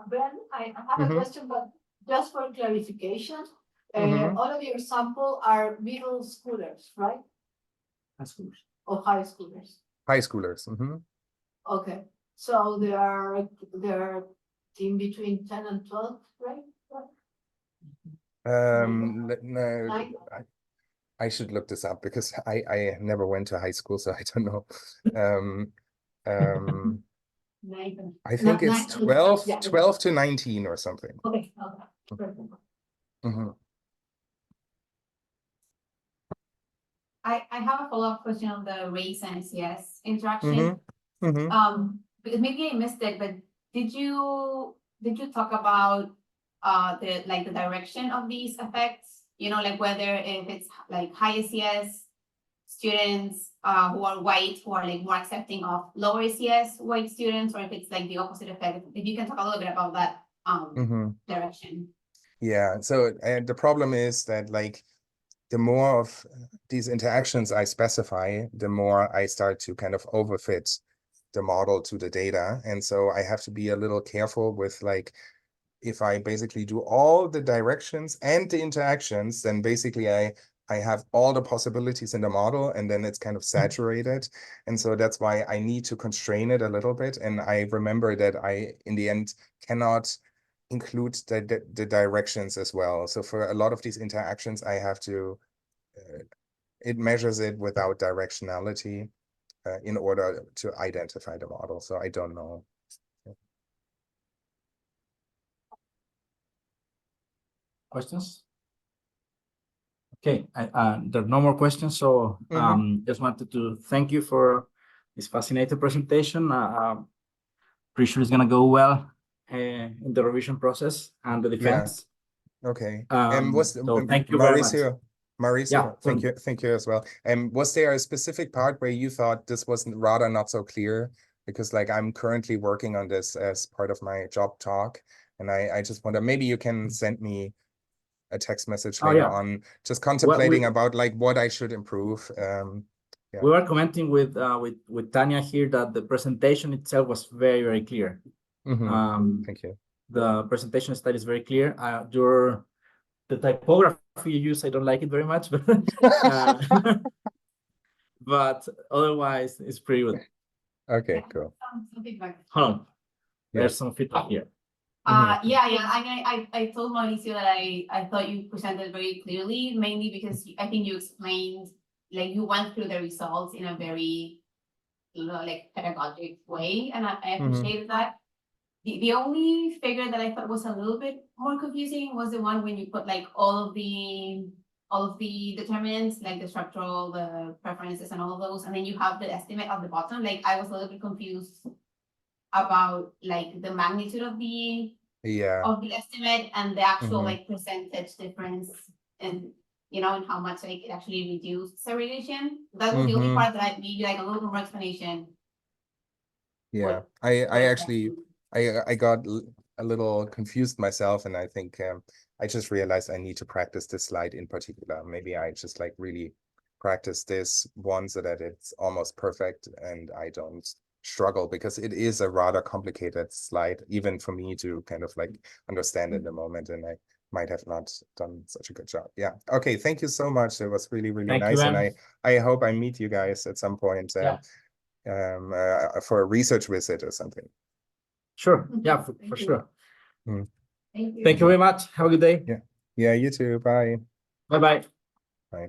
Ben, I have a question, but just for clarification, all of your sample are middle schoolers, right? High schoolers. Or high schoolers? High schoolers. Okay, so they're in between 10 and 12, right? I should look this up because I never went to high school, so I don't know. I think it's 12 to 19 or something. Okay. I have a follow-up question on the race and SES interaction. Because maybe I missed it, but did you talk about the direction of these effects? You know, like whether if it's like high SES students who are white, who are like more accepting of lower SES white students, or if it's like the opposite effect. If you can talk a little bit about that direction. Yeah, so the problem is that like the more of these interactions I specify, the more I start to kind of overfit the model to the data. And so I have to be a little careful with like, if I basically do all the directions and the interactions, then basically I have all the possibilities in the model, and then it's kind of saturated. And so that's why I need to constrain it a little bit. And I remember that I, in the end, cannot include the directions as well. So for a lot of these interactions, I have to, it measures it without directionality in order to identify the model. So I don't know. Questions? Okay, there are no more questions. So just wanted to thank you for this fascinating presentation. Pretty sure it's gonna go well in the revision process and the defense. Yeah. Okay. So thank you very much. Mauricio, Yeah, thank you as well. And was there a specific part where you thought this was rather not so clear? Because like I'm currently working on this as part of my job talk, and I just wonder, maybe you can send me a text message Oh, later yeah. on, just contemplating we- about like what I should improve. Yeah. We were commenting with Tanya here that the presentation itself was very, very clear. Mhm. Thank you. The presentation style is very clear. The typography you use, I don't like it very much, but but otherwise it's pretty good. Okay, cool. Some feedback. Hold on. Yeah. There's some feedback here. Yeah. I told Mauricio that I thought you presented very clearly, mainly because I think you explained, like you went through the results in a very, like pedagogic way, and I appreciated that. The only figure that I thought was a little bit more confusing was the one when you put like all of the determinants, like the structural, the preferences, and all of those, and then you have the estimate at the bottom. Like I was a little bit confused about like the magnitude of the estimate and the actual like percentage difference, and and how much like it actually reduced segregation. That was the only part that I needed like a little more explanation. Yeah, I actually I got a little confused myself, and I think I just realized I need to practice this slide in particular. Maybe I just like really practice this one so that it's almost perfect and I don't struggle, because it is a rather complicated slide, even for me to kind of like understand in the moment, and I might have not done such a good job. Yeah. Okay. Thank you so much. It was really, really nice. And I hope I meet you guys at some point for a research visit or something. Sure. Yeah, for sure. Thank you. Thank you very much. Have a good day. Yeah. Yeah, you too. Bye. Bye-bye. Bye.